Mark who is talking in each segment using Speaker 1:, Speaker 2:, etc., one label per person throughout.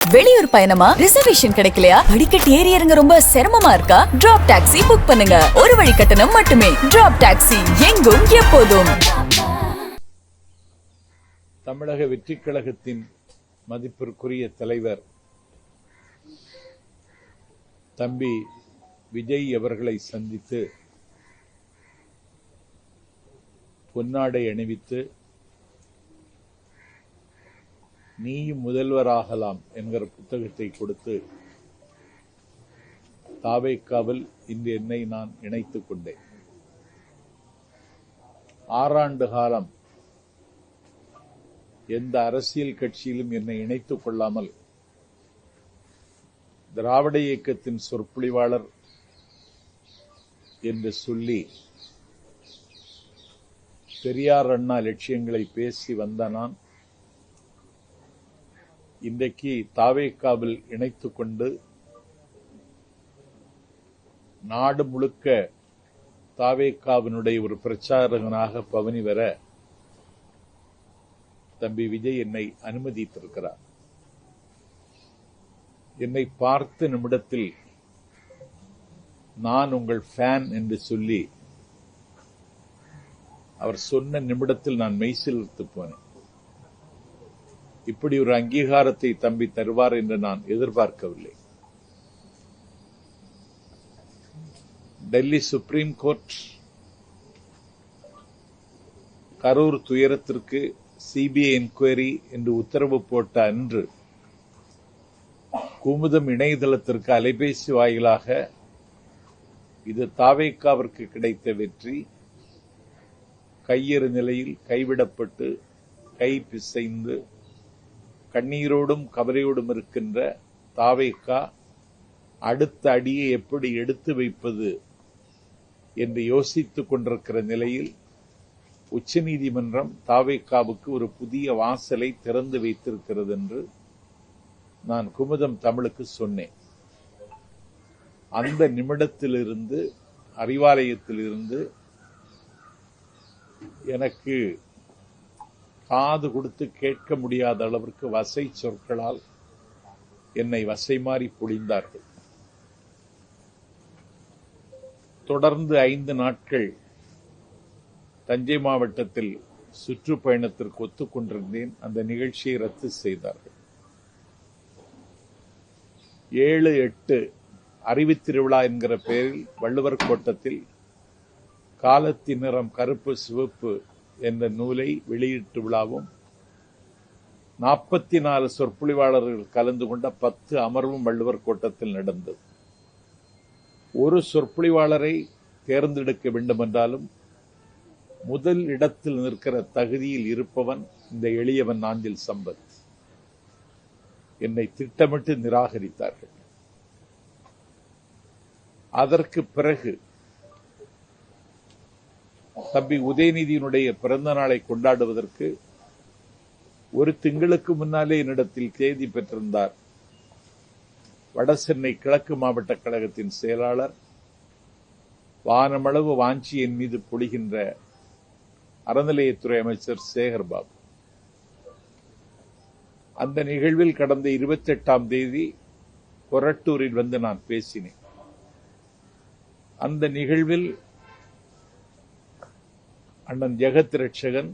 Speaker 1: வெளியூர் பயணமா? ரிசர்வேஷன் கிடைக்கலையா? படிக்கட்டு ஏறி இறங்க ரொம்ப சிரமமா இருக்கா? டிராப் டாக்ஸி புக் பண்ணுங்க. ஒரு வழி கட்டணம் மட்டுமே. டிராப் டாக்ஸி, எங்கும் எப்போதும்.
Speaker 2: தமிழக வெற்றிக் கழகத்தின் மதிப்பிற்குரிய தலைவர் தம்பி விஜய் அவர்களை சந்தித்து பொன்னாடை அணிவித்து நீயும் முதல்வராகலாம் என்கிற புத்தகத்தை கொடுத்து தாவேக்காவில் இன்று என்னை நான் இணைத்துக் கொண்டேன். 6 ஆண்டு காலம் எந்த அரசியல் கட்சியிலும் என்னை இணைத்துக் கொள்ளாமல் திராவிட இயக்கத்தின் சொற்பொழிவாளர் என்று சொல்லி பெரியார் அண்ணா லட்சியங்களை பேசி வந்த நான் இன்றைக்கு தாவேக்காவில் இணைத்துக் கொண்டு நாடு முழுக்க தாவேக்காவினுடைய ஒரு பிரச்சாரகனாக பவனி வர தம்பி விஜய் என்னை அனுமதித்திருக்கிறார். என்னை பார்த்த நிமிடத்தில் நான் உங்கள் ஃபேன் என்று சொல்லி அவர் சொன்ன நிமிடத்தில் நான் மெய்சிலிர்த்து போனேன். இப்படி ஒரு அங்கீகாரத்தை தம்பி தருவார் என்று நான் எதிர்பார்க்கவில்லை. டெல்லி சுப்ரீம் கோர்ட் கரூர் துயரத்திற்கு சிபிஐ என்கொயரி என்று உத்தரவு போட்ட அன்று குமுதம் இணையதளத்திற்கு அலைபேசி வாயிலாக இது தாவேக்காவிற்கு கிடைத்த வெற்றி, கையெறு நிலையில் கைவிடப்பட்டு கை பிசைந்து கண்ணீரோடும் கவலையோடும் இருக்கின்ற தாவேக்கா அடுத்த அடியை எப்படி எடுத்து வைப்பது என்று யோசித்துக் கொண்டிருக்கிற நிலையில் உச்சநீதிமன்றம் தாவேக்காவுக்கு ஒரு புதிய வாசலை திறந்து வைத்திருக்கிறது என்று நான் குமுதம் தமிழுக்கு சொன்னேன். அந்த நிமிடத்திலிருந்து அறிவாலயத்திலிருந்து எனக்கு காது கொடுத்து கேட்க முடியாத அளவிற்கு வசை சொற்களால் என்னை வசை மாறி பொழிந்தார்கள். தொடர்ந்து 5 நாட்கள் தஞ்சை மாவட்டத்தில் சுற்றுப்பயணத்திற்கு ஒத்துக்கொண்டிருந்தேன். அந்த நிகழ்ச்சியை ரத்து செய்தார்கள். 7-8 அறிவுத்திருவிழா என்கிற பெயரில் வள்ளுவர் கோட்டத்தில் காலத்தின் நிறம் கருப்பு சிவப்பு என்ற நூலை வெளியீட்டு விழாவும் 44 சொற்பொழிவாளர்கள் கலந்து கொண்ட 10 அமர்வும் வள்ளுவர் கோட்டத்தில் நடந்தது. ஒரு சொற்பொழிவாளரை தேர்ந்தெடுக்க வேண்டுமென்றாலும் முதல் இடத்தில் நிற்கிற தகுதியில் இருப்பவன் இந்த எளியவன் நாஞ்சில் சம்பத். என்னை திட்டமிட்டு நிராகரித்தார்கள். அதற்கு பிறகு தம்பி உதயநிதியினுடைய பிறந்த நாளை கொண்டாடுவதற்கு ஒரு திங்களுக்கு முன்னாலே என்னிடத்தில் தேதி பெற்றிருந்தார் வடசென்னை கிழக்கு மாவட்ட கழகத்தின் செயலாளர், வானமளவு வாஞ்சி என் மீது பொழிகின்ற அறநிலையத்துறை அமைச்சர் சேகர்பாபு. அந்த நிகழ்வில் கடந்த 28ஆம் தேதி கொரட்டூரில் வந்து நான் பேசினேன். அந்த நிகழ்வில் அண்ணன் ஜெகத் ரட்சகன்,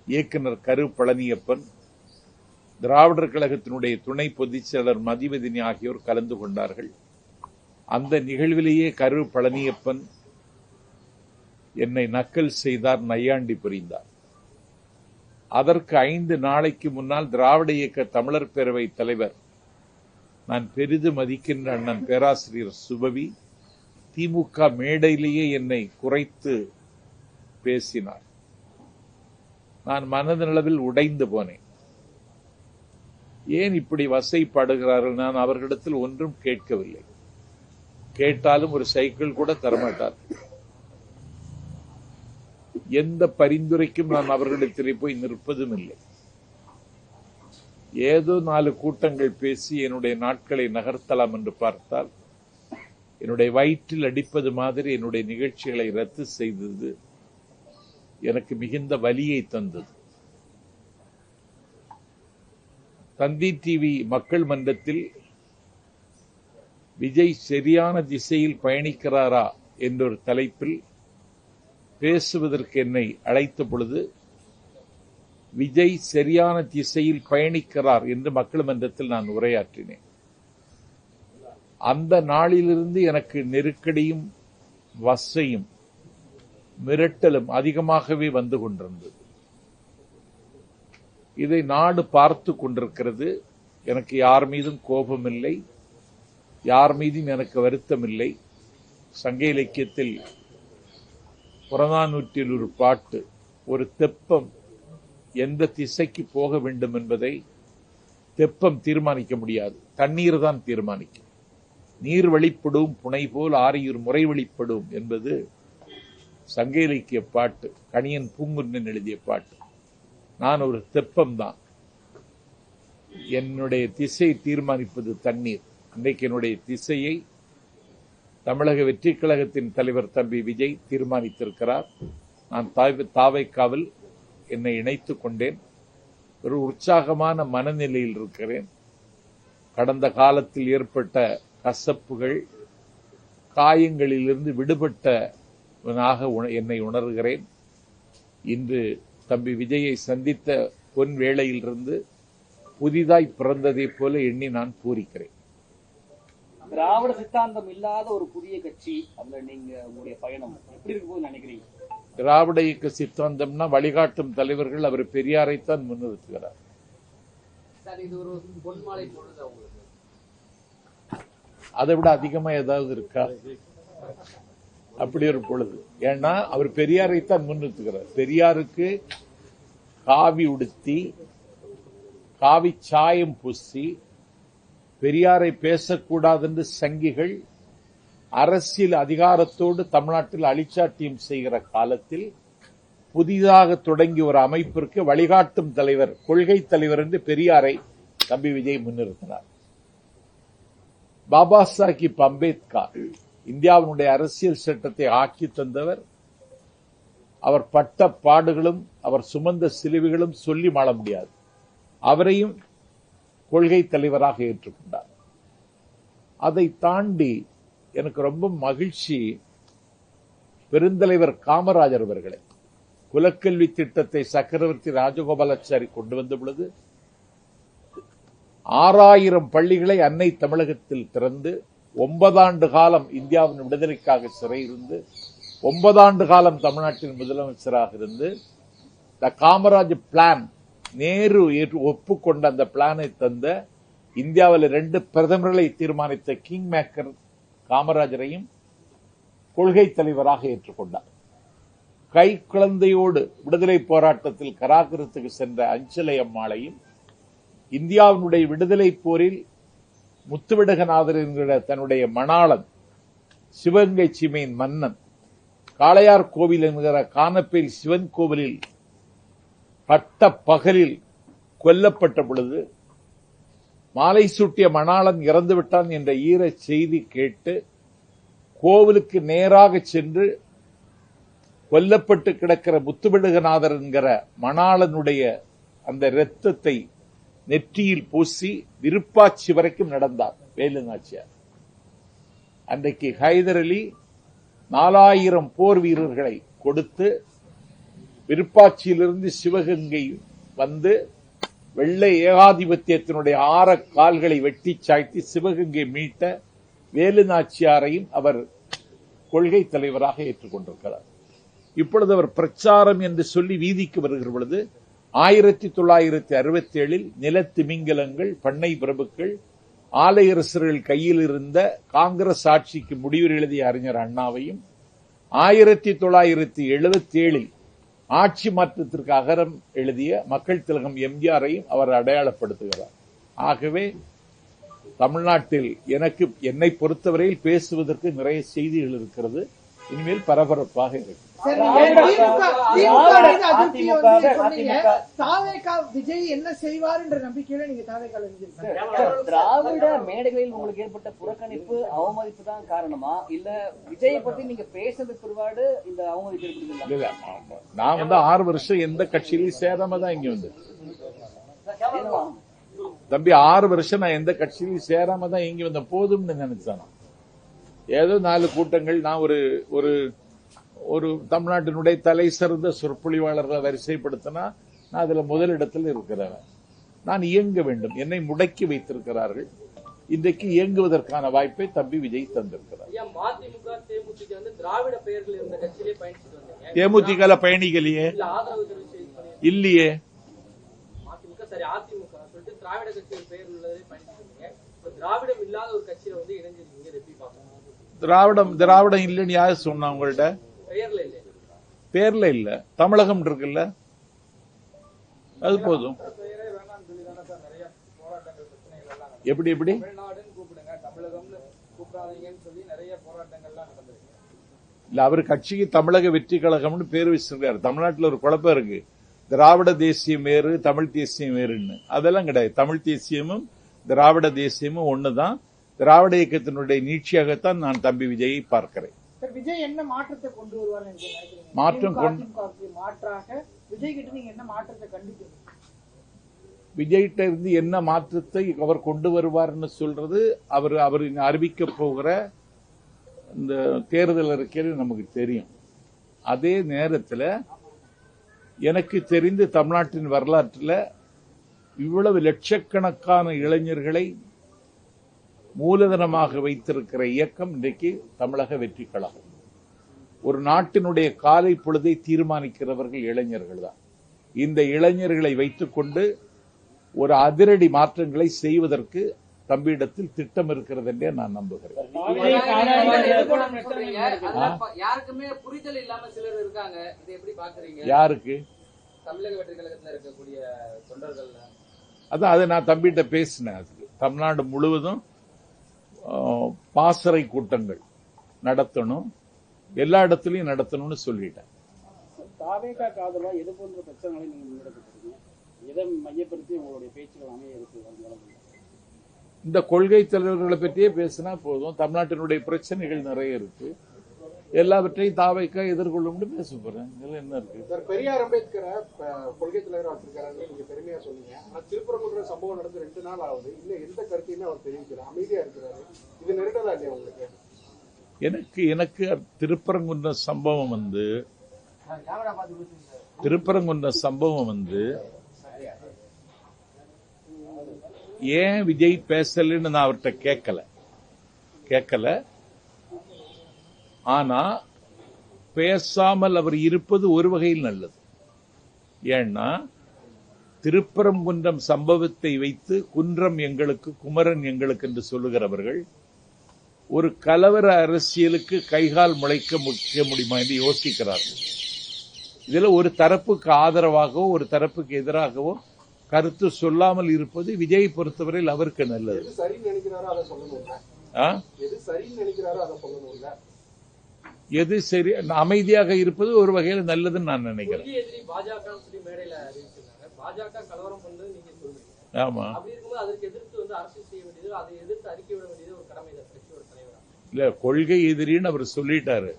Speaker 2: இயக்குனர் கரு பழனியப்பன், திராவிடர் கழகத்தினுடைய துணை பொதுச் செயலர் மதிவதினி ஆகியோர் கலந்து கொண்டார்கள். அந்த நிகழ்விலேயே கரு பழனியப்பன் என்னை நக்கல் செய்தார், நையாண்டி புரிந்தார். அதற்கு 5 நாளைக்கு முன்னால் திராவிட இயக்க தமிழர் பேரவை தலைவர், நான் பெரிதும் மதிக்கின்ற அண்ணன் பேராசிரியர் சுபவி, திமுக மேடையிலேயே என்னை குறைத்து பேசினார். நான் மனதளவில் உடைந்து போனேன். ஏன் இப்படி வசைப்படுகிறார்கள்? நான் அவர்களிடத்தில் ஒன்றும் கேட்கவில்லை. கேட்டாலும் ஒரு சைக்கிள் கூட தரமாட்டார். எந்த பரிந்துரைக்கும் நான் அவர்களிடத்திலே போய் நிற்பதும் இல்லை. ஏதோ 4 கூட்டங்கள் பேசி என்னுடைய நாட்களை நகர்த்தலாம் என்று பார்த்தால் என்னுடைய வயிற்றில் அடிப்பது மாதிரி என்னுடைய நிகழ்ச்சிகளை ரத்து செய்தது எனக்கு மிகுந்த வலியை தந்தது. தந்தி டிவி மக்கள் மன்றத்தில் விஜய் சரியான திசையில் பயணிக்கிறாரா என்றொரு தலைப்பில் பேசுவதற்கு என்னை அழைத்த பொழுது விஜய் சரியான திசையில் பயணிக்கிறார் என்று மக்கள் மன்றத்தில் நான் உரையாற்றினேன். அந்த நாளிலிருந்து எனக்கு நெருக்கடியும் வசையும் மிரட்டலும் அதிகமாகவே வந்து கொண்டிருந்தது. இதை நாடு பார்த்து கொண்டிருக்கிறது. எனக்கு யார் மீதும் கோபமில்லை, யார் மீதும் எனக்கு வருத்தமில்லை. சங்க இலக்கியத்தில் புறநானூற்றில் ஒரு பாட்டு, ஒரு தெப்பம் எந்த திசைக்கு போக வேண்டும் என்பதை தெப்பம் தீர்மானிக்க முடியாது, தண்ணீர் தான் தீர்மானிக்கும். நீர் வழிப்படும் புனை போல் ஆரியூர் முறை வழிப்படும் என்பது சங்க இலக்கிய பாட்டு, கணியன் பூங்குன்றன் எழுதிய பாட்டு. நான் ஒரு தெப்பம் தான். என்னுடைய திசையை தீர்மானிப்பது தண்ணீர். இன்றைக்கு என்னுடைய திசையை தமிழக வெற்றிக் கழகத்தின் தலைவர் தம்பி விஜய் தீர்மானித்திருக்கிறார். நான் தாவைக்காவில் என்னை இணைத்துக் கொண்டேன். ஒரு உற்சாகமான மனநிலையில் இருக்கிறேன். கடந்த காலத்தில் ஏற்பட்ட கசப்புகள், காயங்களிலிருந்து விடுபட்டவனாக என்னை உணர்கிறேன். இன்று தம்பி விஜயை சந்தித்த பொன் வேளையிலிருந்து புதிதாய் பிறந்ததை போல எண்ணி நான் பூரிக்கிறேன்.
Speaker 3: திராவிட சித்தாந்தம் இல்லாத ஒரு புதிய கட்சி, அதுல நீங்க உங்களுடைய பயணம் எப்படி இருக்கு போது நினைக்கிறீங்க?
Speaker 2: திராவிட இயக்க சித்தாந்தம்னா வழிகாட்டும் தலைவர்கள் அவர் பெரியாரைத்தான் முன்னிறுத்துகிறார். அதை விட அதிகமா ஏதாவது இருக்கா? அப்படி ஒரு பொழுது. ஏன்னா அவர் பெரியாரைத்தான் முன்னிறுத்துகிறார். பெரியாருக்கு காவி உடுத்தி, காவி சாயம் பூசி, பெரியாரை பேசக்கூடாது என்று சங்கிகள் அரசியல் அதிகாரத்தோடு தமிழ்நாட்டில் அழிச்சாட்டியம் செய்கிற காலத்தில் புதிதாக தொடங்கிய ஒரு அமைப்பிற்கு வழிகாட்டும் தலைவர், கொள்கை தலைவர் என்று பெரியாரை தம்பி விஜய் முன்னிறுத்தினார். பாபா சாஹிப் அம்பேத்கர் இந்தியாவினுடைய அரசியல் சட்டத்தை ஆக்கி தந்தவர். அவர் பட்ட பாடுகளும் அவர் சுமந்த சிலுவைகளும் சொல்லி மாள முடியாது. அவரையும் கொள்கை தலைவராக ஏற்றுக்கொண்டார். அதை தாண்டி எனக்கு ரொம்ப மகிழ்ச்சி, பெருந்தலைவர் காமராஜர் அவர்களை குலக்கல்வி திட்டத்தை சக்கரவர்த்தி ராஜகோபாலாச்சாரி கொண்டு வந்த பொழுது 6000 பள்ளிகளை அன்னை தமிழகத்தில் திறந்து 9 ஆண்டு காலம் இந்தியாவின் விடுதலைக்காக சிறையிருந்து 9 ஆண்டு காலம் தமிழ்நாட்டின் முதலமைச்சராக இருந்து த காமராஜ் பிளான், நேரு ஒப்புக்கொண்ட அந்த பிளானை தந்த, இந்தியாவில் 2 பிரதமர்களை தீர்மானித்த கிங் மேக்கர் காமராஜரையும் கொள்கை தலைவராக ஏற்றுக்கொண்டார். கை குழந்தையோடு விடுதலை போராட்டத்தில் கராகரத்துக்கு சென்ற அஞ்சலை அம்மாளையும், இந்தியாவினுடைய விடுதலை போரில் முத்துவிடகநாதர் என்கிற தன்னுடைய மணாளன், சிவகங்கை சீமையின் மன்னன், காளையார் கோவில் என்கிற கானப்பேல் சிவன் கோவிலில் பட்ட பகலில் கொல்லப்பட்ட பொழுது மாலை சூட்டிய மணாளன் இறந்துவிட்டான் என்ற ஈர செய்தி கேட்டு கோவிலுக்கு நேராக சென்று கொல்லப்பட்டு கிடக்கிற முத்துவிடகநாதர் என்கிற மணாளனுடைய அந்த இரத்தத்தை நெற்றியில் பூசி விருப்பாட்சி வரைக்கும் நடந்தார் வேலு நாச்சியார். அன்றைக்கு ஹைதர் அலி 4000 போர் வீரர்களை கொடுத்து விருப்பாட்சியிலிருந்து சிவகங்கை வந்து வெள்ளை ஏகாதிபத்தியத்தினுடைய 6 கால்களை வெட்டி சாய்த்து சிவகங்கை மீட்ட வேலு நாச்சியாரையும் அவர் கொள்கை தலைவராக ஏற்றுக்கொண்டிருக்கிறார். இப்பொழுது அவர் பிரச்சாரம் என்று சொல்லி வீதிக்கு வருகிற பொழுது 1967 நிலத்திமிங்கலங்கள், பண்ணை பிரபுக்கள், ஆலையரசர்கள் கையில் இருந்த காங்கிரஸ் ஆட்சிக்கு முடிவு எழுதிய அறிஞர் அண்ணாவையும் 1977 ஆட்சி மாற்றத்திற்கு அகரம் எழுதிய மக்கள் திலகம் எம்ஜிஆரையும் அவர் அடையாளப்படுத்துகிறார். ஆகவே தமிழ்நாட்டில் என்னை பொறுத்தவரையில் பேசுவதற்கு நிறைய செய்திகள் இருக்கிறது. இனிமேல் பரபரப்பாக இருக்கு.
Speaker 4: விஜய் என்ன செய்வார் என்ற நம்பிக்கையில நீங்க
Speaker 3: திராவிட மேடைகளில் உங்களுக்கு ஏற்பட்ட புறக்கணிப்பு, அவமதிப்பு தான் காரணமா, இல்ல விஜயை பத்தி நீங்க பேசுறது பிற்பாடு இந்த அவமதிப்பு ஏற்படுது?
Speaker 2: நான் 6 வருஷம் எந்த கட்சியிலையும் சேராம தான் இங்க வந்து தம்பி 6 வருஷம் நான் எந்த கட்சியிலும் சேராம தான் இங்க வந்த போதும்னு நினைச்சேன். ஏதோ 4 கூட்டங்கள் நான் ஒரு ஒரு தமிழ்நாட்டினுடைய தலை சிறந்த சொற்பொழிவாளர்களை வரிசைப்படுத்தினா நான் அதுல முதலிடத்தில் இருக்கிறேன். நான் இயங்க வேண்டும். என்னை முடக்கி வைத்திருக்கிறார்கள். இன்றைக்கு இயங்குவதற்கான வாய்ப்பை தம்பி விஜய் தந்திருக்கிறார்.
Speaker 5: மதிமுக தேமுதிக வந்து திராவிட பெயர்கள் இருந்த கட்சியிலே பயணிச்சுட்டு வந்தீங்க.
Speaker 2: தேமுதிக பயணிகளையே
Speaker 5: ஆதரவு தெரிவிச்சு
Speaker 2: இல்லையே.
Speaker 5: மதிமுக சரி அதிமுக சொல்லிட்டு திராவிட கட்சியின் பெயர் உள்ளதே பயணிச்சுட்டு வந்தீங்க. திராவிடம் இல்லாத ஒரு கட்சியில வந்து இணைஞ்சிருக்கீங்க. எப்படி பாக்கணும்?
Speaker 2: திராவிடம் இல்லைன்னு யாரு சொன்னா உங்கள்ட்ட?
Speaker 5: பெயர்ல இல்ல,
Speaker 2: பேர்ல இல்ல, தமிழகம் இருக்குல்ல, அது போதும். எப்படி இல்ல, அவர் கட்சிக்கு தமிழக வெற்றி கழகம்னு பேர் வச்சிருக்காரு. தமிழ்நாட்டில் ஒரு குழப்பம் இருக்கு. திராவிட தேசியம் வேறு, தமிழ் தேசியம் வேறுன்னு. அதெல்லாம் கிடையாது. தமிழ் தேசியமும் திராவிட தேசியமும் ஒண்ணுதான். திராவிட இயக்கத்தினுடைய நீட்சியாகத்தான் நான் தம்பி விஜயை பார்க்கிறேன்.
Speaker 4: விஜய் என்ன மாற்றத்தை கொண்டு வருவார்? மாற்றாக விஜய் கிட்ட நீங்க என்ன மாற்றத்தை கண்டிக்கிறீங்க?
Speaker 2: விஜய்கிட்ட இருந்து என்ன மாற்றத்தை அவர் கொண்டு வருவார்னு சொல்றது அவர் அறிவிக்க போகிற இந்த தேர்தல் அறிக்கையில் நமக்கு தெரியும். அதே நேரத்தில் எனக்கு தெரிந்து தமிழ்நாட்டின் வரலாற்றில் இவ்வளவு லட்சக்கணக்கான இளைஞர்களை மூலதனமாக வைத்திருக்கிற இயக்கம் இன்றைக்கு தமிழக வெற்றி கழகம். ஒரு நாட்டினுடைய காலை பொழுதை தீர்மானிக்கிறவர்கள் இளைஞர்கள் தான். இந்த இளைஞர்களை வைத்துக் கொண்டு ஒரு அதிரடி மாற்றங்களை செய்வதற்கு தம்பியிடத்தில் திட்டம் இருக்கிறது என்றே நான் நம்புகிறேன்.
Speaker 5: யாருக்குமே புரிதல் இல்லாம சிலர் இருக்காங்க. இதை எப்படி பாக்குறீங்க?
Speaker 2: யாருக்கு?
Speaker 5: தமிழக வெற்றி கழகத்தில் இருக்கக்கூடிய தொண்டர்கள்.
Speaker 2: அதான் அதை நான் தம்பிகிட்ட பேசினேன். அதுக்கு தமிழ்நாடு முழுவதும் பாசறை கூட்டங்கள் நடத்தணும், எல்லா இடத்துலயும் நடத்தணும்னு சொல்லிட்டேன்.
Speaker 6: தாவேகா காதலா எது போன்ற பிரச்சனைகளை நீங்க முன்னெடுக்கிறீங்க? எதை மையப்படுத்தி உங்களுடைய பேச்சுகள் அமைய இருக்கு?
Speaker 2: இந்த கொள்கை தலைவர்களை பற்றியே பேசினா போதும். தமிழ்நாட்டினுடைய பிரச்சனைகள் நிறைய இருக்கு. எல்லாவற்றையும் தாவேகா எதிர்கொள்ளும்னு பேச போறேன். இதுல என்ன இருக்கு?
Speaker 7: பெரியார் அம்பேத்கரை கொள்கை தலைவர் வச்சிருக்காரு நீங்க பெருமையா சொன்னீங்க. ஆனா திருப்பரங்குன்ற சம்பவம் நடந்து 2 நாள் ஆகுது. இன்னும் எந்த கருத்தையுமே அவர் தெரிவிக்கிறார், அமைதியா இருக்கிறாரு. இது நெருடலா இல்லையா உங்களுக்கு?
Speaker 2: எனக்கு திருப்பரங்குன்ற சம்பவம் வந்து ஏன் விஜய் பேசலன்னு நான் அவர்கிட்ட கேட்கல. ஆனா பேசாமல் அவர் இருப்பது ஒரு வகையில் நல்லது. ஏன்னா திருப்பரங்குன்றம் சம்பவத்தை வைத்து குன்றம் எங்களுக்கு, குமரன் எங்களுக்கு என்று சொல்லுகிறவர்கள் ஒரு கலவர அரசியலுக்கு கைகால் முளைக்க முடியுமா என்று யோசிக்கிறார்கள். இதுல ஒரு தரப்புக்கு ஆதரவாகவோ ஒரு தரப்புக்கு எதிராகவோ கருத்து சொல்லாமல் இருப்பது விஜய் பொறுத்தவரையில் அவருக்கு நல்லது. எது சரி, அமைதியாக இருப்பது ஒரு வகையில் நல்லதுன்னு நான் நினைக்கிறேன். ஆமா, இல்ல கொள்கை எதிரின்னு அவர் சொல்லிட்டாரு.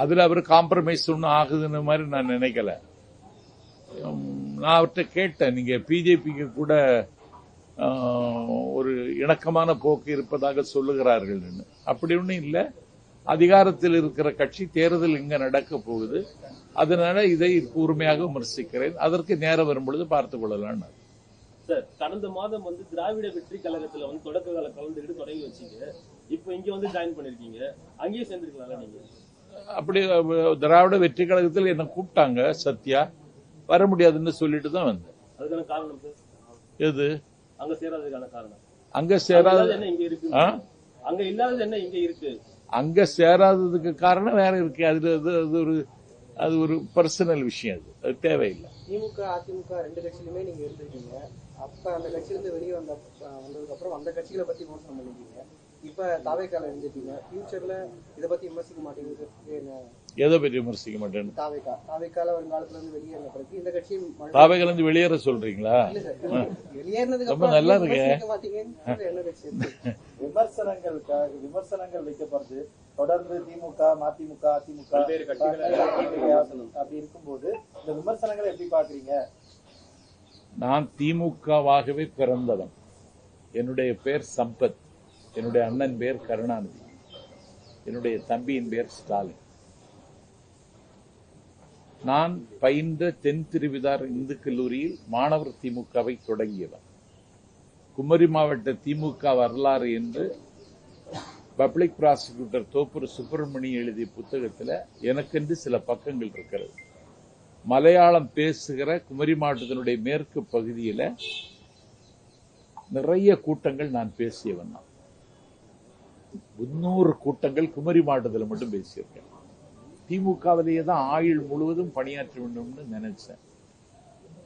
Speaker 2: அதுல அவர் காம்ப்ரமைஸ் ஒன்னும் ஆகுதுன்னு மாதிரி நான் நினைக்கல. நான் அவர்கிட்ட கேட்டேன், நீங்க பிஜேபிக்கு கூட ஒரு இணக்கமான போக்கு இருப்பதாக சொல்லுகிறார்கள். அப்படி ஒன்றும் இல்லை. அதிகாரத்தில் இருக்கிற கட்சி தேர்தல் இங்க நடக்க போகுது. அதனால இதை கூர்மையாக விமர்சிக்கிறேன். அதற்கு நேரம் வரும்பொழுது பார்த்துக் கொள்ளலாம்.
Speaker 8: சார், கடந்த மாதம் வந்து திராவிட வெற்றி கழகத்துல வந்து தொடக்க கால கலந்துக்கிட்டு தொடங்கி வச்சீங்க. இப்ப இங்க வந்து ஜாயின் பண்ணிருக்கீங்க. அங்கேயே சேர்ந்துருக்கலாம் நீங்க. அப்படி
Speaker 2: திராவிட வெற்றி கழகத்தில் என்ன கூப்பிட்டாங்க, சத்யா வர முடியாதுன்னு சொல்லிட்டு தான் வந்தேன்.
Speaker 8: அதுக்கான காரணம் சார்
Speaker 2: எது?
Speaker 8: அங்க சேராததுக்கான காரணம்.
Speaker 2: அங்க சேராதது
Speaker 8: என்ன இங்க இருக்கு? அங்க இல்லாதது என்ன இங்க இருக்கு?
Speaker 2: அங்க சேராததுக்கு காரணம் வேற இருக்கு. அது ஒரு பர்சனல் விஷயம். அது தேவையில்லை.
Speaker 3: திமுக அதிமுக 2 கட்சியிலுமே நீங்க இருந்திருக்கீங்க. அப்ப அந்த கட்சியிலிருந்து வெளியே வந்ததுக்கு அப்புறம் அந்த கட்சிகளை பத்தி விமர்சனம் பண்ணிருக்கீங்க. இப்ப தாவேக்கால இருந்துட்டீங்க. ஃபியூச்சர்ல இதை பத்தி விமர்சிக்க மாட்டேங்குது.
Speaker 2: எதை பற்றி விமர்சிக்க மாட்டேன்?
Speaker 3: தாவேக்கால ஒரு காலத்துல இருந்து வெளியேறின பிறகு இந்த கட்சியும்
Speaker 2: தாவேக்கால இருந்து வெளியேற சொல்றீங்களா?
Speaker 3: வெளியேறினதுக்கு
Speaker 2: ரொம்ப நல்லா இருக்கு.
Speaker 6: விமர்சனங்கள் வைக்கப்படுது தொடர்ந்து. திமுக மதிமுக அதிமுக அப்படி இருக்கும்போது இந்த விமர்சனங்களை எப்படி பாக்குறீங்க?
Speaker 2: நான் திமுகவாகவே பிறந்தவன். என்னுடைய பேர் சம்பத், என்னுடைய அண்ணன் பேர் கருணாநிதி, என்னுடைய தம்பியின் பேர் ஸ்டாலின். நான் பயின்ற தென் திருவிதார் இந்து கல்லூரியில் மாணவர் திமுகவை தொடங்கியவன். குமரி மாவட்ட திமுக வரலாறு என்று பப்ளிக் ப்ராசிக்யூட்டர் தோப்பூர் சுப்பிரமணி எழுதிய புத்தகத்தில் எனக்கென்று சில பக்கங்கள் இருக்கிறது. மலையாளம் பேசுகிற குமரி மாவட்டத்தினுடைய மேற்கு பகுதியில் நிறைய கூட்டங்கள் நான் பேசியவன். 300 கூட்டங்கள் குமரி மாவட்டத்தில் மட்டும் பேசியிருக்கேன். திமுகவிலேயே தான் ஆயுள் முழுவதும் பணியாற்ற வேண்டும்னு நினைச்சேன்.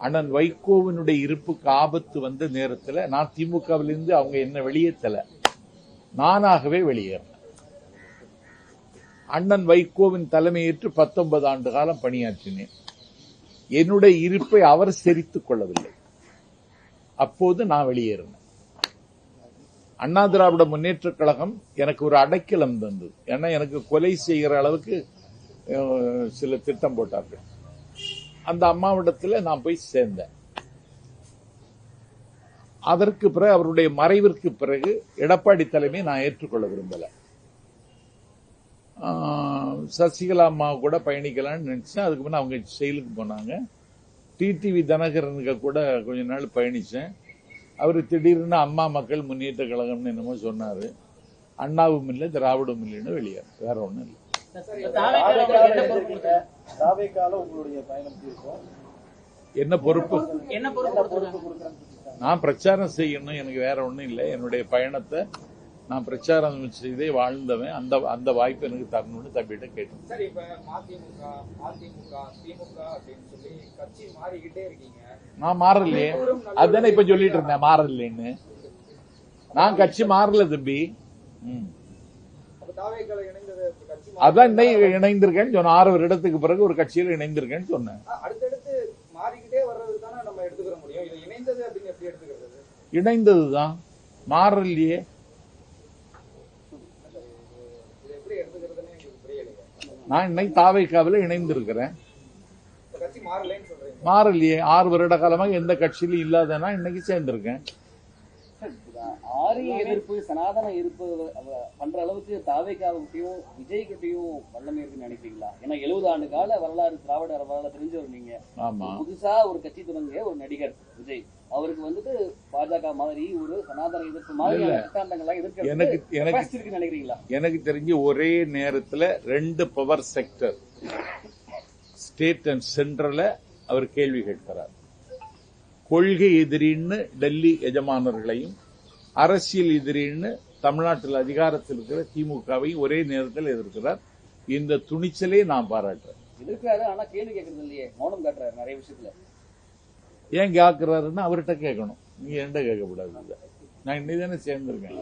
Speaker 2: அண்ணன் வைகோவினுடைய இருப்புக்கு ஆபத்து வந்த நேரத்தில் நான் திமுகவிலிருந்து அவங்க என்ன வெளியேற்றல, நானாகவே வெளியேறினேன். அண்ணன் வைகோவின் தலைமையேற்று 19 ஆண்டு காலம் பணியாற்றினேன். என்னுடைய இருப்பை அவர் செறித்துக் கொள்ளவில்லை. அப்போது நான் வெளியேறினேன். அண்ணா திராவிட முன்னேற்ற கழகம் எனக்கு ஒரு அடைக்கலம் தந்தது. ஏன்னா எனக்கு கொலை செய்கிற அளவுக்கு சில திட்டம் போட்டார்கள். அந்த அம்மாவிடத்தில் நான் போய் சேர்ந்தேன். அதற்கு பிறகு அவருடைய மறைவிற்கு பிறகு எடப்பாடி தலைமையை நான் ஏற்றுக்கொள்ள விரும்பல. சசிகலா அம்மா கூட பயணிக்கலாம்னு நினைச்சேன். அதுக்கு முன்ன அவங்க செயலுக்கு போனாங்க. டிடிவி தினகரனுக்கு கூட கொஞ்ச நாள் பயணிச்சேன். அவர் திடீர்னு அம்மா மக்கள் முன்னேற்ற கழகம்னு என்னமோ சொன்னாரு. அண்ணாவும் இல்லை திராவிடமும் இல்லைன்னு வெளியேறும், வேற ஒண்ணும் இல்லை. என்ன பொறுப்பு? நான் பிரச்சாரம் செய்யணும், எனக்கு வேற ஒண்ணும் இல்லை. என்னுடைய பயணத்தை நான் பிரச்சாரம் செய்தே வாழ்ந்தவன். அந்த வாய்ப்பு எனக்கு தரணும்னு தம்பிகிட்ட கேட்டேன்.
Speaker 9: சரி, இப்ப மதிமுக, திமுக அப்படின்னு சொல்லி கட்சி மாறிக்கிட்டே இருக்கீங்க.
Speaker 2: நான் மாறலையே, அதுதானே இப்ப சொல்லிட்டு இருந்தேன் மாறலைன்னு. நான் கட்சி மாறல தம்பி. அதான் இணைந்திருக்கேன்னு சொன்ன. 6 வருடத்துக்கு பிறகு ஒரு கட்சியில் இணைந்திருக்கேன்னு சொன்னேன்.
Speaker 9: அடுத்தடுத்து மாறிக்கிட்டே வர்றதுக்கு தானே நம்ம எடுத்துக்கிற முடியும். இது இணைந்தது அப்படின்னு எப்படி எடுத்துக்கிறது?
Speaker 2: இணைந்ததுதான், மாறலையே.
Speaker 9: எப்படி எடுத்துக்கிறதுன்னு எனக்கு புரியலையே.
Speaker 2: நான் இன்னைக்கு தாவேக்காவில் இணைந்திருக்கிறேன்.
Speaker 9: கட்சி மாறலைன்னு சொல்றீங்க.
Speaker 2: மாறலையே. 6 வருட காலமாக எந்த கட்சியிலும் இல்லாதனா இன்னைக்கு சேர்ந்திருக்கேன்.
Speaker 6: ஆரிய எதிர்ப்பு, சனாதன எதிர்ப்பு பண்ற அளவுக்கு தாவேக்காவுக்கிட்டையும் விஜய் கிட்டையும் வல்லமை இருக்குன்னு நினைக்கிறீங்களா? ஏன்னா 70 ஆண்டு கால வரலாறு, திராவிட வரலாறு தெரிஞ்சவர் நீங்க. புதுசா ஒரு கட்சி தொடங்கிய ஒரு நடிகர் விஜய், அவருக்கு வந்துட்டு பாஜக மாதிரி ஒரு சனாதன எதிர்ப்பு மாதிரி சித்தாந்தங்கள்லாம் எதிர்க்கு நினைக்கிறீங்களா?
Speaker 2: எனக்கு தெரிஞ்சு ஒரே நேரத்தில் 2 பவர் செக்டர், ஸ்டேட் அண்ட் சென்ட்ரல அவர் கேள்வி கேட்கிறார். கொள்கை எதிரின்னு டெல்லி எஜமானர்களையும், அரசியல் எதிரின்னு தமிழ்நாட்டில் அதிகாரத்தில் இருக்கிற திமுகவையும் ஒரே நேரத்தில் எதிர்க்கிறார். இந்த துணிச்சலே நான் பாராட்டுறேன்.
Speaker 6: எதிர்க்கிறாரு, ஆனா கேள்வி கேட்கறது இல்லையே, மௌனம் காட்டுறாரு நிறைய விஷயத்துல.
Speaker 2: ஏன் கேட்கிறாருன்னு அவர்கிட்ட கேட்கணும், நீங்க என்கிட்ட கேட்கக்கூடாது. நான் இன்னைக்கு தானே சேர்ந்திருக்கேன்.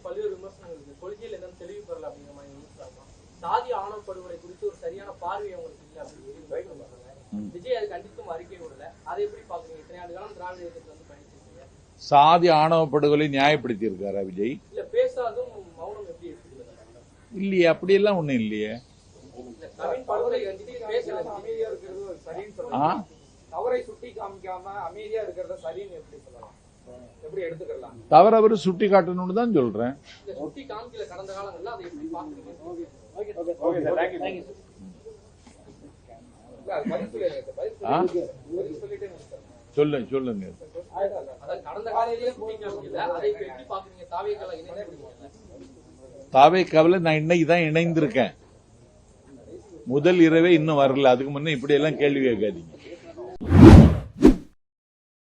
Speaker 5: பல்வேறு விமர்சனங்கள் இருக்கு. கொள்கையில் என்னன்னு தெளிவு பெறல அப்படிங்கிற மாதிரி சாதி ஆணவ படுகொலை குறித்து ஒரு சரியான பார்வை அவங்களுக்கு இல்லை அப்படின்னு விஜய் அது கண்டித்தும் அறிக்கை விடல. அதை எப்படி பாக்குறீங்க? இத்தனை ஆண்டு காலம் திராவிட இயக்கத்துல வந்து பயணிச்சிருக்கீங்க.
Speaker 2: சாதி ஆணவ படுகொலை நியாயப்படுத்தி இருக்காரா விஜய்?
Speaker 5: இல்ல, பேசாதும் மௌனம் எப்படி இருக்கு?
Speaker 2: இல்லையே, அப்படியெல்லாம் ஒண்ணும் இல்லையே.
Speaker 9: படுகொலை பேசுறது அமைதியா இருக்கிறது சரின்னு சொல்லலாம். தவறை சுட்டி காமிக்காம அமைதியா இருக்கிறத சரின்னு எப்படி சொல்லலாம்? எப்படி எடுத்துக்கலாம்?
Speaker 2: தவறு அவரு சுட்டி காட்டணும்னு தான் சொல்றேன்.
Speaker 5: சுட்டி காமிக்கல கடந்த காலங்கள்ல, அதை எப்படி பாக்குறீங்க?
Speaker 2: சொல்லுங்க. தாவேக்காவில நான் இன்னைக்கு தான் இணைந்திருக்கேன். முதல் இரவே இன்னும் வரல. அதுக்கு முன்ன இப்படி எல்லாம் கேள்வி கேட்காதீங்க.